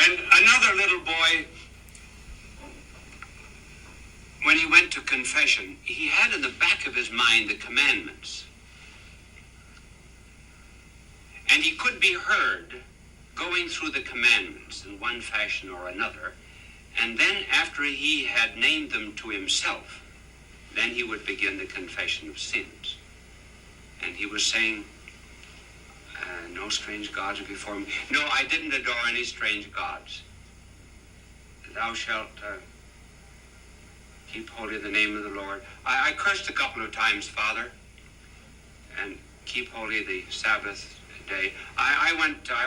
And another little boy, when he went to confession, he had in the back of his mind the commandments. And he could be heard going through the commandments in one fashion or another. And then after he had named them to himself, then he would begin the confession of sins. And he was saying, no strange gods are before me. No, I didn't adore any strange gods. Thou shalt keep holy the name of the Lord. I cursed a couple of times, Father, and keep holy the Sabbath day. I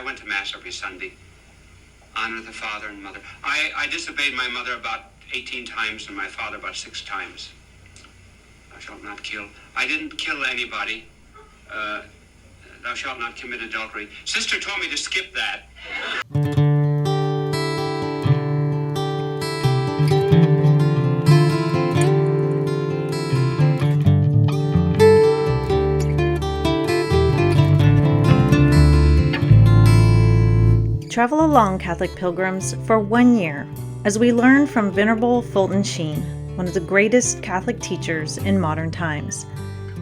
went to Mass every Sunday. Honor the father and mother. I disobeyed my mother about 18 times and my father about 6 times. Thou shalt not kill. I didn't kill anybody. Thou shalt not commit adultery. Sister told me to skip that. Travel along, Catholic pilgrims, for 1 year as we learn from Venerable Fulton Sheen, one of the greatest Catholic teachers in modern times.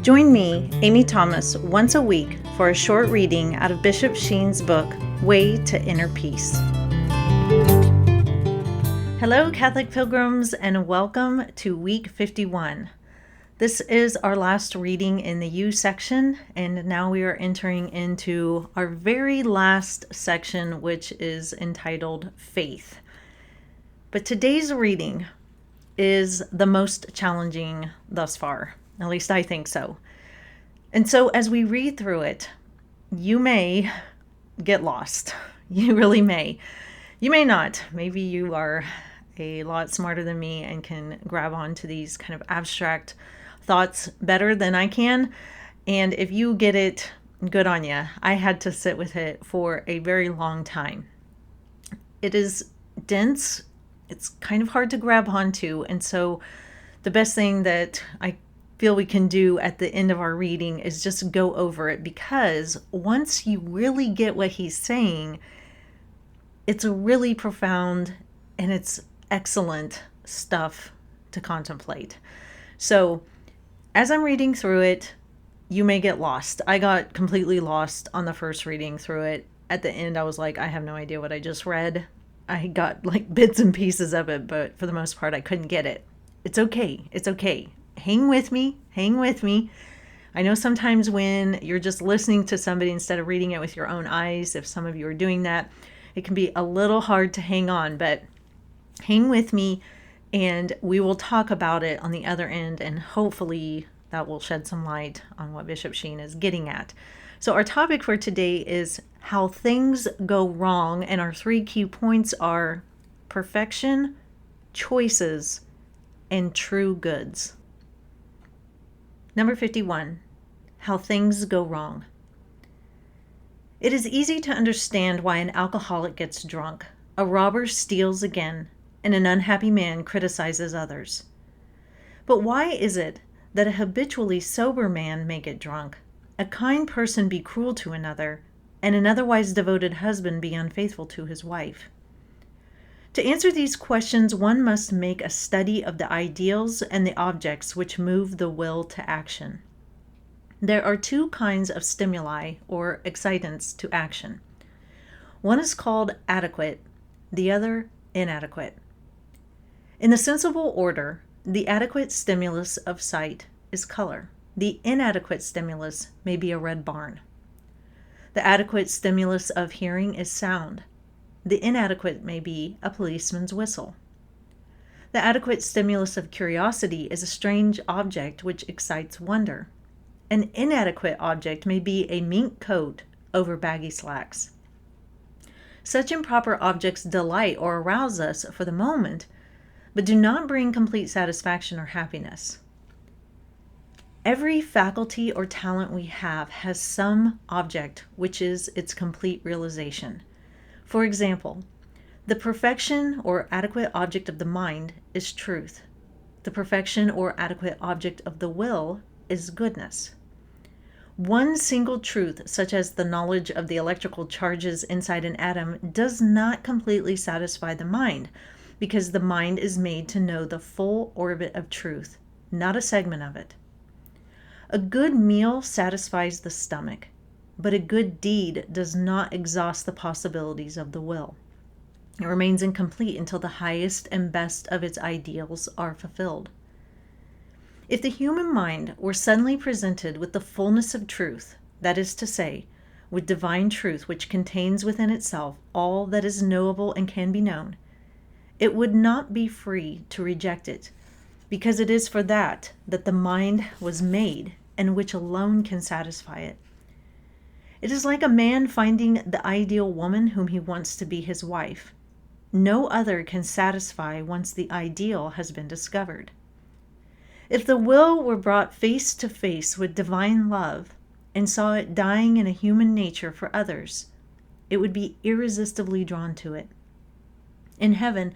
Join me, Amy Thomas, once a week for a short reading out of Bishop Sheen's book, Way to Inner Peace. Hello, Catholic pilgrims, and welcome to week 51. This is our last reading in the U section, and now we are entering into our very last section, which is entitled Faith. But today's reading is the most challenging thus far. At least I think so. And so as we read through it, you may get lost. You really may. You may not. Maybe you are a lot smarter than me and can grab onto these kind of abstract thoughts better than I can. And if you get it, good on you. I had to sit with it for a very long time. It is dense. It's kind of hard to grab onto. And so the best thing that I feel we can do at the end of our reading is just go over it, because once you really get what he's saying, it's a really profound and it's excellent stuff to contemplate. So as I'm reading through it, you may get lost. I got completely lost on the first reading through it. At the end, I was like, I have no idea what I just read. I got like bits and pieces of it, but for the most part, I couldn't get it. It's okay. It's okay. Hang with me. Hang with me. I know sometimes when you're just listening to somebody instead of reading it with your own eyes, if some of you are doing that, it can be a little hard to hang on, but hang with me and we will talk about it on the other end, and hopefully that will shed some light on what Bishop Sheen is getting at. So our topic for today is how things go wrong, and our 3 key points are perfection, choices, and true goods. Number 51, how things go wrong. It is easy to understand why an alcoholic gets drunk, a robber steals again, and an unhappy man criticizes others. But why is it that a habitually sober man may get drunk, a kind person be cruel to another, and an otherwise devoted husband be unfaithful to his wife? To answer these questions, one must make a study of the ideals and the objects which move the will to action. There are 2 kinds of stimuli or excitants to action. One is called adequate, the other inadequate. In the sensible order, the adequate stimulus of sight is color. The inadequate stimulus may be a red barn. The adequate stimulus of hearing is sound. The inadequate may be a policeman's whistle. The adequate stimulus of curiosity is a strange object which excites wonder. An inadequate object may be a mink coat over baggy slacks. Such improper objects delight or arouse us for the moment, but do not bring complete satisfaction or happiness. Every faculty or talent we have has some object which is its complete realization. For example, the perfection or adequate object of the mind is truth. The perfection or adequate object of the will is goodness. One single truth, such as the knowledge of the electrical charges inside an atom, does not completely satisfy the mind, because the mind is made to know the full orbit of truth, not a segment of it. A good meal satisfies the stomach, but a good deed does not exhaust the possibilities of the will. It remains incomplete until the highest and best of its ideals are fulfilled. If the human mind were suddenly presented with the fullness of truth, that is to say, with divine truth which contains within itself all that is knowable and can be known, it would not be free to reject it, because it is for that the mind was made, and which alone can satisfy it. It is like a man finding the ideal woman whom he wants to be his wife. No other can satisfy once the ideal has been discovered. If the will were brought face to face with divine love and saw it dying in a human nature for others, it would be irresistibly drawn to it. In heaven,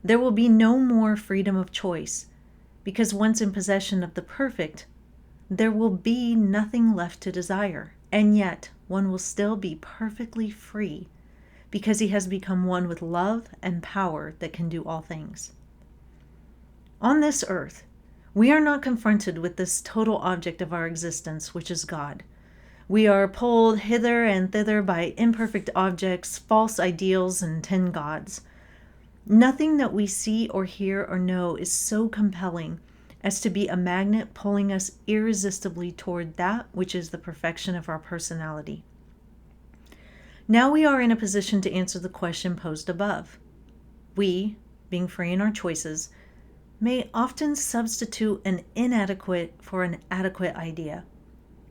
there will be no more freedom of choice, because once in possession of the perfect, there will be nothing left to desire, and yet one will still be perfectly free, because he has become one with love and power that can do all things. On this earth, we are not confronted with this total object of our existence, which is God. We are pulled hither and thither by imperfect objects, false ideals, and 10 gods. Nothing that we see or hear or know is so compelling as to be a magnet pulling us irresistibly toward that which is the perfection of our personality. Now we are in a position to answer the question posed above. We, being free in our choices, may often substitute an inadequate for an adequate idea.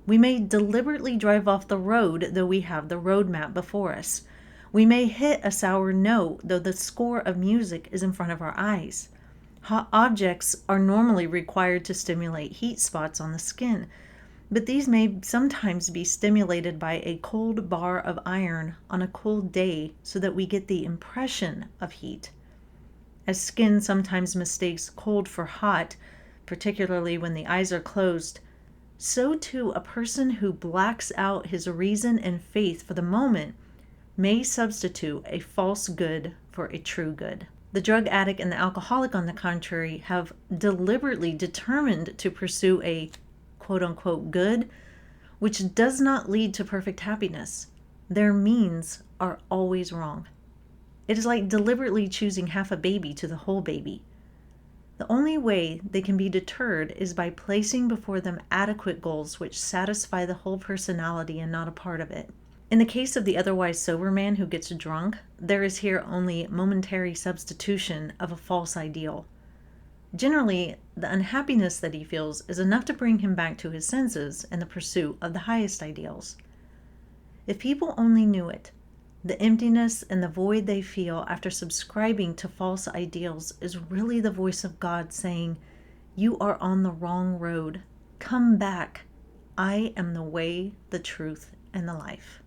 We may deliberately drive off the road, though we have the road map before us. We may hit a sour note, though the score of music is in front of our eyes. Hot objects are normally required to stimulate heat spots on the skin, but these may sometimes be stimulated by a cold bar of iron on a cold day so that we get the impression of heat. As skin sometimes mistakes cold for hot, particularly when the eyes are closed, so too a person who blacks out his reason and faith for the moment may substitute a false good for a true good. The drug addict and the alcoholic, on the contrary, have deliberately determined to pursue a quote-unquote good, which does not lead to perfect happiness. Their means are always wrong. It is like deliberately choosing half a baby to the whole baby. The only way they can be deterred is by placing before them adequate goals which satisfy the whole personality and not a part of it. In the case of the otherwise sober man who gets drunk, there is here only momentary substitution of a false ideal. Generally, the unhappiness that he feels is enough to bring him back to his senses in the pursuit of the highest ideals. If people only knew it, the emptiness and the void they feel after subscribing to false ideals is really the voice of God saying, "You are on the wrong road. Come back. I am the way, the truth, and the life."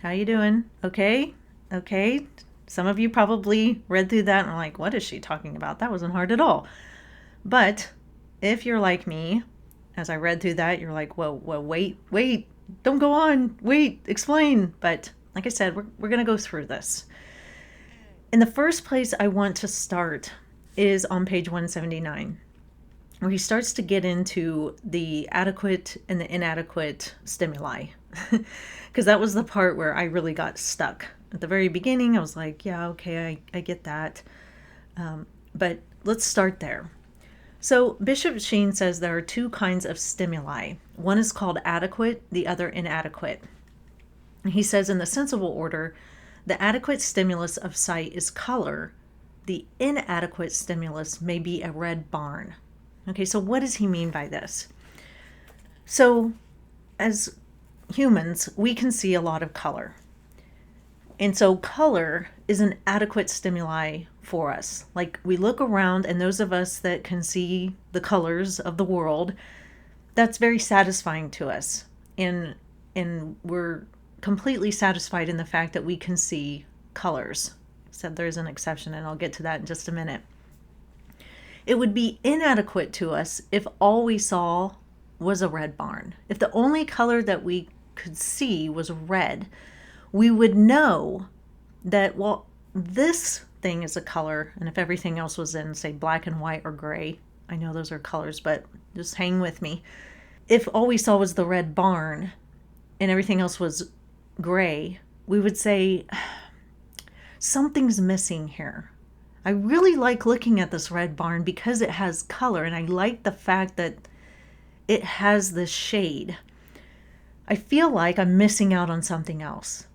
How you doing? Okay? Okay? Some of you probably read through that and are like, what is she talking about? That wasn't hard at all. But if you're like me, as I read through that, you're like, whoa, wait, don't go on, wait, explain. But like I said, we're going to go through this. In the first place I want to start is on page 179, where he starts to get into the adequate and the inadequate stimuli. Because that was the part where I really got stuck. At the very beginning, I was like, yeah, okay, I get that. But let's start there. So Bishop Sheen says there are 2 kinds of stimuli. One is called adequate, the other inadequate. He says in the sensible order, the adequate stimulus of sight is color. The inadequate stimulus may be a red barn. Okay, so what does he mean by this? So as humans, we can see a lot of color. And so color is an adequate stimuli for us. Like we look around, and those of us that can see the colors of the world, that's very satisfying to us. And we're completely satisfied in the fact that we can see colors. Except there's an exception, and I'll get to that in just a minute. It would be inadequate to us if all we saw was a red barn. If the only color that we could see was red, we would know that, well, this thing is a color, and if everything else was in, say, black and white or gray, I know those are colors, but just hang with me. If all we saw was the red barn and everything else was gray, we would say, something's missing here. I really like looking at this red barn because it has color, and I like the fact that it has this shade. I feel like I'm missing out on something else.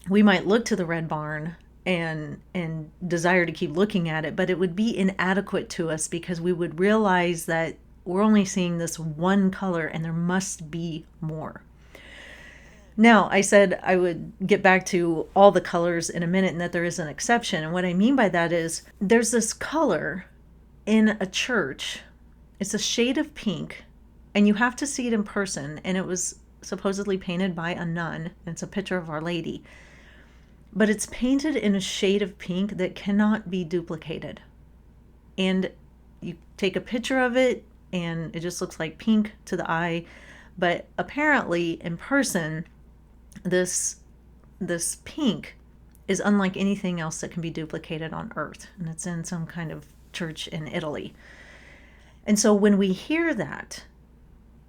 We might look to the red barn and desire to keep looking at it, but it would be inadequate to us because we would realize that we're only seeing this one color and there must be more. Now, I said I would get back to all the colors in a minute and that there is an exception. And what I mean by that is there's this color in a church. It's a shade of pink, and you have to see it in person. And it was supposedly painted by a nun. It's a picture of Our Lady. But it's painted in a shade of pink that cannot be duplicated. And you take a picture of it, and it just looks like pink to the eye. But apparently, in person, this pink is unlike anything else that can be duplicated on earth, and it's in some kind of church in Italy. And so when we hear that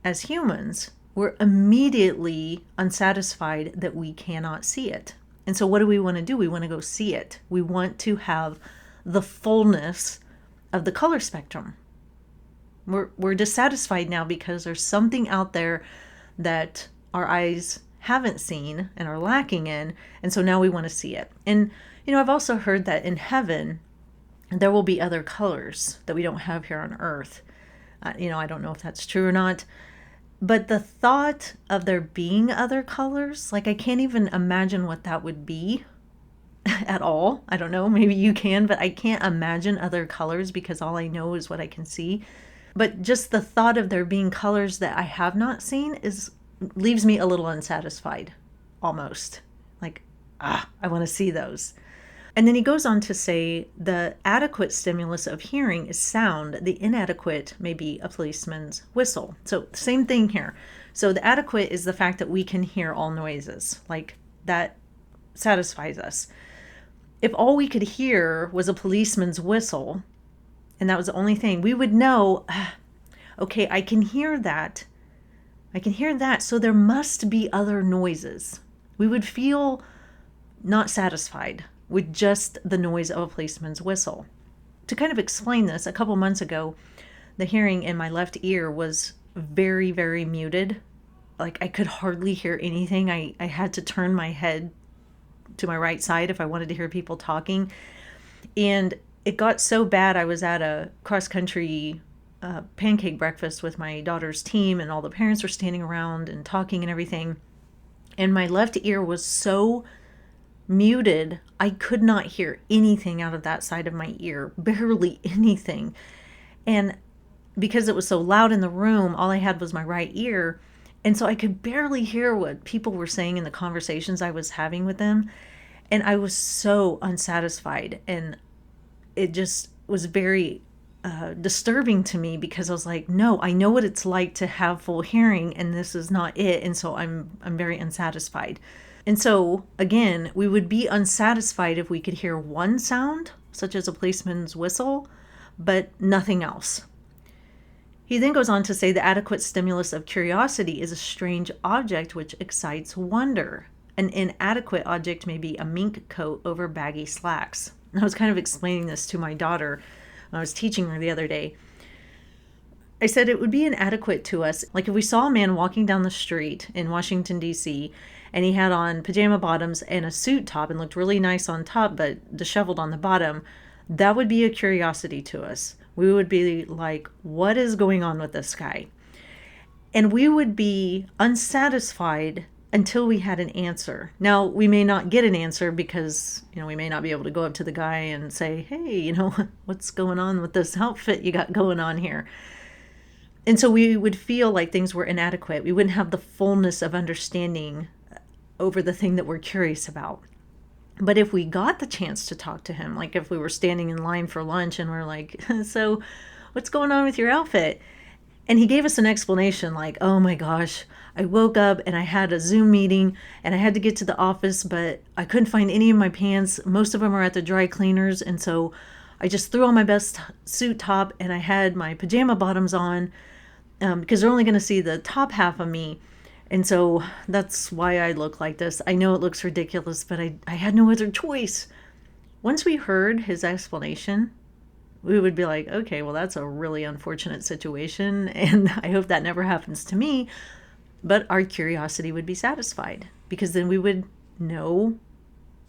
as humans, we're immediately unsatisfied that we cannot see it. And so what do? We want to go see it. We want to have the fullness of the color spectrum. We're dissatisfied now because there's something out there that our eyes haven't seen and are lacking in, and so now we want to see it. And I've also heard that in heaven there will be other colors that we don't have here on earth. I don't know if that's true or not, but the thought of there being other colors, like I can't even imagine what that would be at all. I don't know, maybe you can, but I can't imagine other colors because all I know is what I can see. But just the thought of there being colors that I have not seen leaves me a little unsatisfied, almost. Like, I want to see those. And then he goes on to say the adequate stimulus of hearing is sound. The inadequate may be a policeman's whistle. So same thing here. So the adequate is the fact that we can hear all noises. Like, that satisfies us. If all we could hear was a policeman's whistle, and that was the only thing, we would know, okay, I can hear that. So there must be other noises. We would feel not satisfied with just the noise of a policeman's whistle. To kind of explain this, a couple months ago, the hearing in my left ear was very, very muted. Like, I could hardly hear anything. I had to turn my head to my right side if I wanted to hear people talking. And it got so bad, I was at a cross-country pancake breakfast with my daughter's team, and all the parents were standing around and talking and everything. And my left ear was so muted, I could not hear anything out of that side of my ear, barely anything. And because it was so loud in the room, all I had was my right ear. And so I could barely hear what people were saying in the conversations I was having with them. And I was so unsatisfied. And it just was very disturbing to me because I was like, no, I know what it's like to have full hearing, and this is not it. And so I'm very unsatisfied. And so again, we would be unsatisfied if we could hear one sound, such as a policeman's whistle, but nothing else. He then goes on to say the adequate stimulus of curiosity is a strange object which excites wonder. An inadequate object may be a mink coat over baggy slacks. And I was kind of explaining this to my daughter when I was teaching her the other day. I said it would be inadequate to us, like if we saw a man walking down the street in Washington, D.C., and he had on pajama bottoms and a suit top and looked really nice on top but disheveled on the bottom, that would be a curiosity to us. We would be like, what is going on with this guy? And we would be unsatisfied until we had an answer. Now, we may not get an answer because, we may not be able to go up to the guy and say, hey, what's going on with this outfit you got going on here? And so we would feel like things were inadequate. We wouldn't have the fullness of understanding over the thing that we're curious about. But if we got the chance to talk to him, like if we were standing in line for lunch and we're like, so what's going on with your outfit? And he gave us an explanation like, oh my gosh, I woke up and I had a Zoom meeting and I had to get to the office, but I couldn't find any of my pants. Most of them are at the dry cleaners. And so I just threw on my best suit top and I had my pajama bottoms on because they're only going to see the top half of me. And so that's why I look like this. I know it looks ridiculous, but I had no other choice. Once we heard his explanation, we would be like, okay, well, that's a really unfortunate situation, and I hope that never happens to me. But our curiosity would be satisfied because then we would know,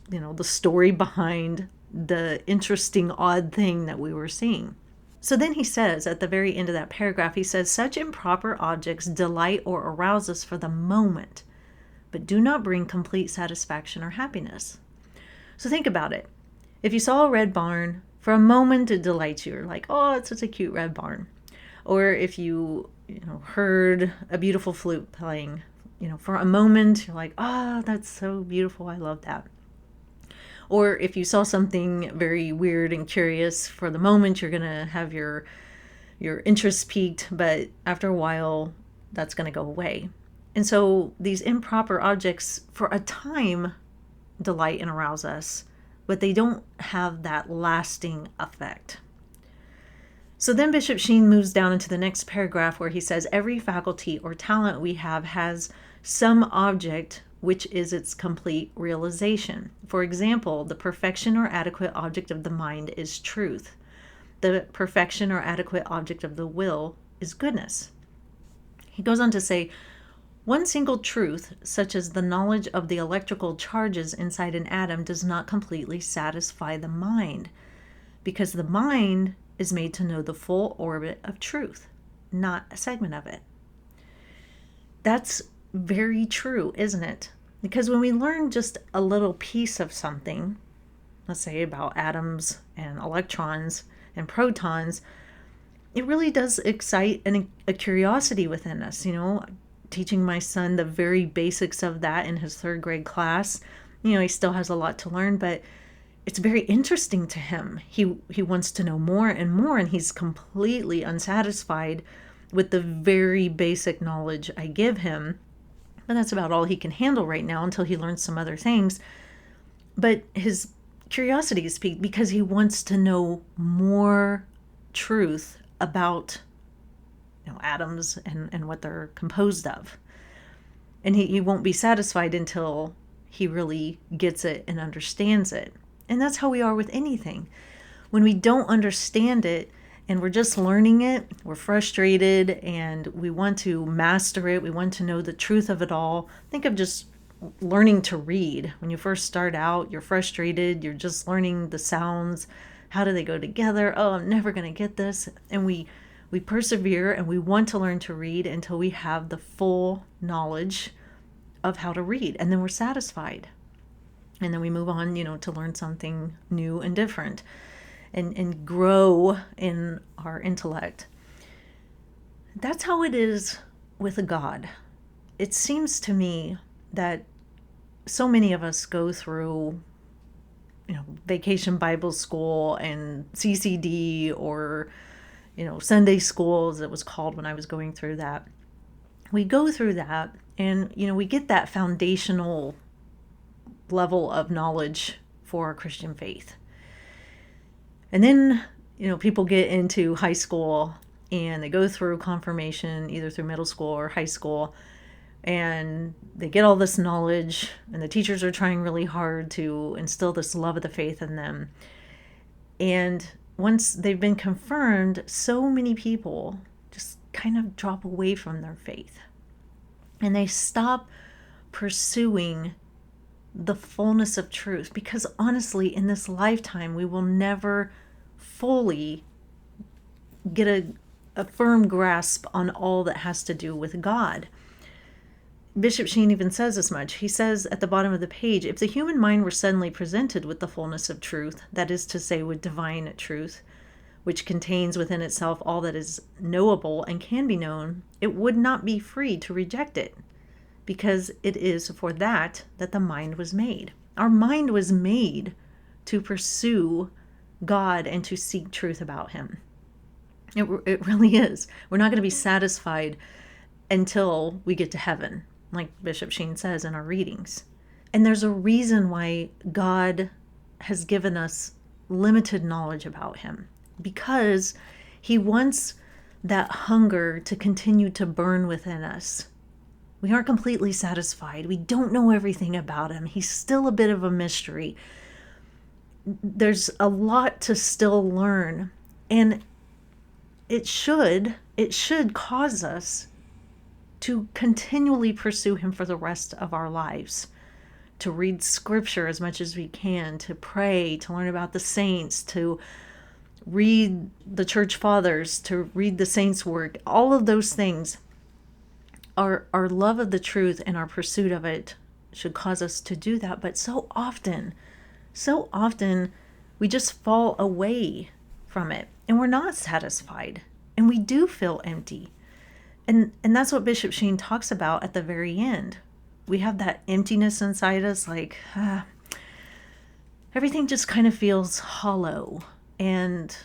the story behind the interesting, odd thing that we were seeing. So then he says at the very end of that paragraph, he says, such improper objects delight or arouse us for the moment, but do not bring complete satisfaction or happiness. So think about it. If you saw a red barn, for a moment it delights you. You're like, oh, it's such a cute red barn. Or if you heard a beautiful flute playing, for a moment you're like, oh, that's so beautiful. I love that. Or if you saw something very weird and curious, for the moment you're going to have your interest piqued, but after a while that's going to go away. And so these improper objects for a time delight and arouse us, but they don't have that lasting effect. So then Bishop Sheen moves down into the next paragraph where he says, every faculty or talent we have has some object which is its complete realization. For example, the perfection or adequate object of the mind is truth. The perfection or adequate object of the will is goodness. He goes on to say, one single truth, such as the knowledge of the electrical charges inside an atom, does not completely satisfy the mind, because the mind is made to know the full orbit of truth, not a segment of it. That's very true, isn't it? Because when we learn just a little piece of something, let's say about atoms and electrons and protons, it really does excite a curiosity within us, teaching my son the very basics of that in his 3rd grade class. He still has a lot to learn, but it's very interesting to him. He wants to know more and more, and he's completely unsatisfied with the very basic knowledge I give him. But that's about all he can handle right now until he learns some other things. But his curiosity is piqued because he wants to know more truth about atoms and what they're composed of. And he won't be satisfied until he really gets it and understands it. And that's how we are with anything. When we don't understand it and we're just learning it, we're frustrated and we want to master it. We want to know the truth of it all. Think of just learning to read. When you first start out, you're frustrated. You're just learning the sounds. How do they go together? Oh, I'm never going to get this. And we persevere and we want to learn to read until we have the full knowledge of how to read. And then we're satisfied. And then we move on, to learn something new and different and grow in our intellect. That's how it is with a God. It seems to me that so many of us go through, vacation Bible school and CCD or, Sunday school, as it was called when I was going through that. We go through that and, we get that foundational level of knowledge for our Christian faith. And then, people get into high school and they go through confirmation, either through middle school or high school, and they get all this knowledge and the teachers are trying really hard to instill this love of the faith in them. And once they've been confirmed, so many people just kind of drop away from their faith and they stop pursuing the fullness of truth, because honestly, in this lifetime, we will never fully get a firm grasp on all that has to do with God. Bishop Sheen even says as much. He says at the bottom of the page, if the human mind were suddenly presented with the fullness of truth, that is to say with divine truth, which contains within itself all that is knowable and can be known, it would not be free to reject it, because it is for that the mind was made. Our mind was made to pursue God and to seek truth about him. It really is. We're not going to be satisfied until we get to heaven, like Bishop Sheen says in our readings. And there's a reason why God has given us limited knowledge about him, because he wants that hunger to continue to burn within us. We aren't completely satisfied. We don't know everything about him. He's still a bit of a mystery. There's a lot to still learn, and it should cause us to continually pursue him for the rest of our lives, to read scripture as much as we can, to pray, to learn about the saints, to read the church fathers, to read the saints' work. All of those things, our love of the truth and our pursuit of it should cause us to do that. But so often we just fall away from it, and we're not satisfied, and we do feel empty. And that's what Bishop Sheen talks about at the very end. We have that emptiness inside us, like everything just kind of feels hollow and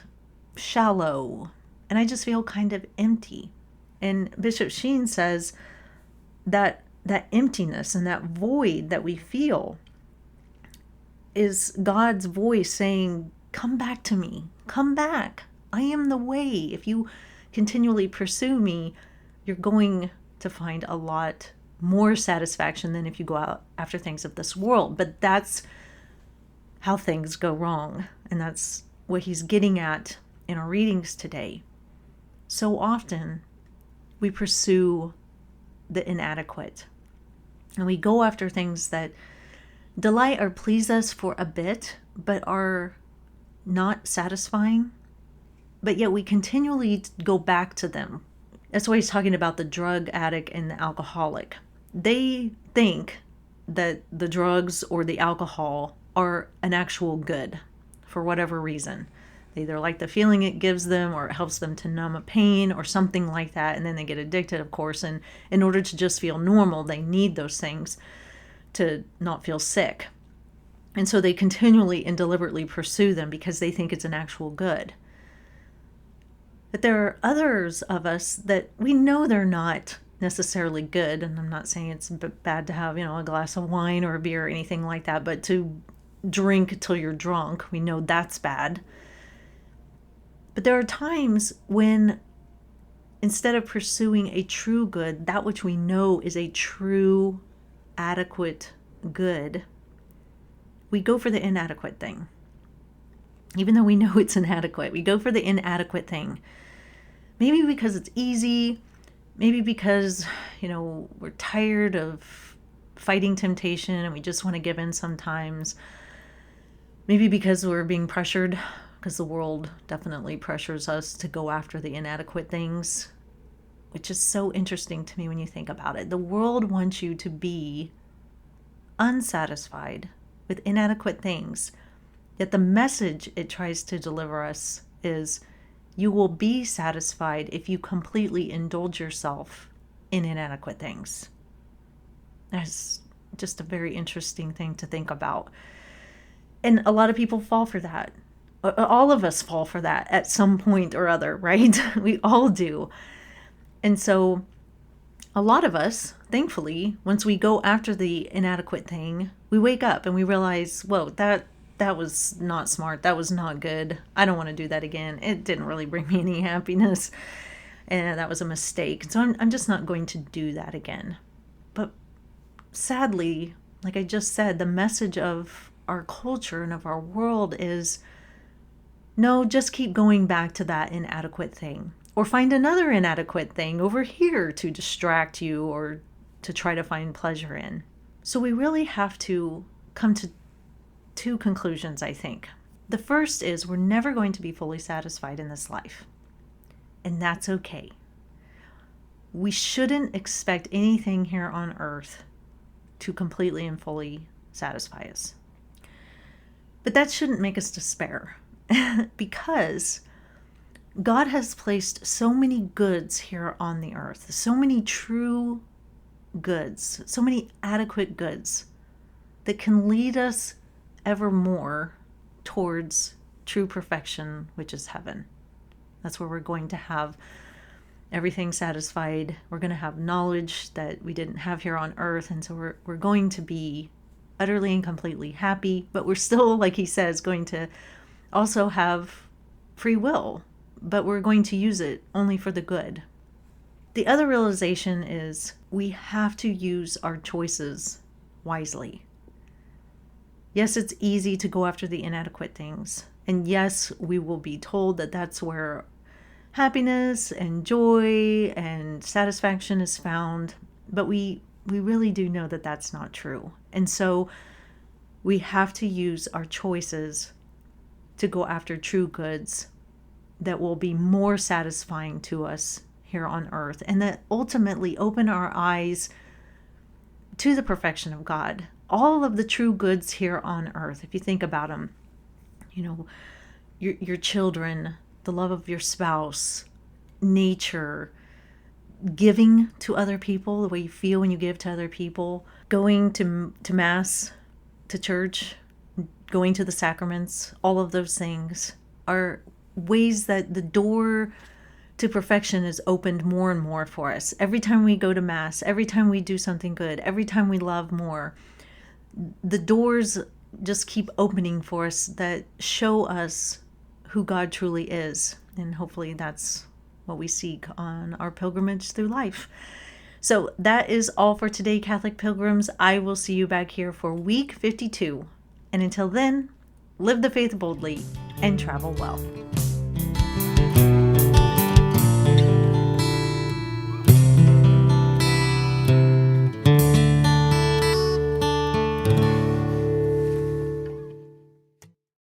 shallow, and I just feel kind of empty. And Bishop Sheen says that emptiness and that void that we feel is God's voice saying, come back to me, come back. I am the way. If you continually pursue me, you're going to find a lot more satisfaction than if you go out after things of this world. But that's how things go wrong. And that's what he's getting at in our readings today. So often we pursue the inadequate, and we go after things that delight or please us for a bit, but are not satisfying. But yet we continually go back to them. That's why he's talking about the drug addict and the alcoholic. They think that the drugs or the alcohol are an actual good for whatever reason. They either like the feeling it gives them, or it helps them to numb a pain or something like that. And then they get addicted, of course. And in order to just feel normal, they need those things to not feel sick. And so they continually and deliberately pursue them because they think it's an actual good. But there are others of us that we know they're not necessarily good. And I'm not saying it's bad to have, a glass of wine or a beer or anything like that, but to drink till you're drunk, we know that's bad. But there are times when, instead of pursuing a true good, that which we know is a true, adequate good, we go for the inadequate thing. Even though we know it's inadequate, we go for the inadequate thing. Maybe because it's easy, maybe because, we're tired of fighting temptation and we just want to give in sometimes. Maybe because we're being pressured, because the world definitely pressures us to go after the inadequate things, which is so interesting to me when you think about it. The world wants you to be unsatisfied with inadequate things, yet the message it tries to deliver us is, you will be satisfied if you completely indulge yourself in inadequate things. That's just a very interesting thing to think about. And a lot of people fall for that. All of us fall for that at some point or other, right? We all do. And so a lot of us, thankfully, once we go after the inadequate thing, we wake up and we realize, whoa, that was not smart. That was not good. I don't want to do that again. It didn't really bring me any happiness. And that was a mistake. So I'm just not going to do that again. But sadly, like I just said, the message of our culture and of our world is, no, just keep going back to that inadequate thing. Or find another inadequate thing over here to distract you or to try to find pleasure in. So we really have to come to two conclusions, I think. The first is, we're never going to be fully satisfied in this life. And that's okay. We shouldn't expect anything here on earth to completely and fully satisfy us. But that shouldn't make us despair. Because God has placed so many goods here on the earth, so many true goods, so many adequate goods, that can lead us evermore towards true perfection, which is heaven. That's where we're going to have everything satisfied. We're going to have knowledge that we didn't have here on earth. And so we're going to be utterly and completely happy, but we're still, like he says, going to also have free will, but we're going to use it only for the good. The other realization is we have to use our choices wisely. Yes, it's easy to go after the inadequate things. And yes, we will be told that that's where happiness and joy and satisfaction is found. But we really do know that that's not true. And so we have to use our choices to go after true goods that will be more satisfying to us here on earth, and that ultimately open our eyes to the perfection of God. All of the true goods here on earth, if you think about them, your children, the love of your spouse, nature, giving to other people, the way you feel when you give to other people, going to mass, to church, going to the sacraments, all of those things are ways that the door to perfection is opened more and more for us. Every time we go to mass, every time we do something good, every time we love more, the doors just keep opening for us that show us who God truly is. And hopefully that's what we seek on our pilgrimage through life. So that is all for today, Catholic pilgrims. I will see you back here for week 52. And until then, live the faith boldly and travel well.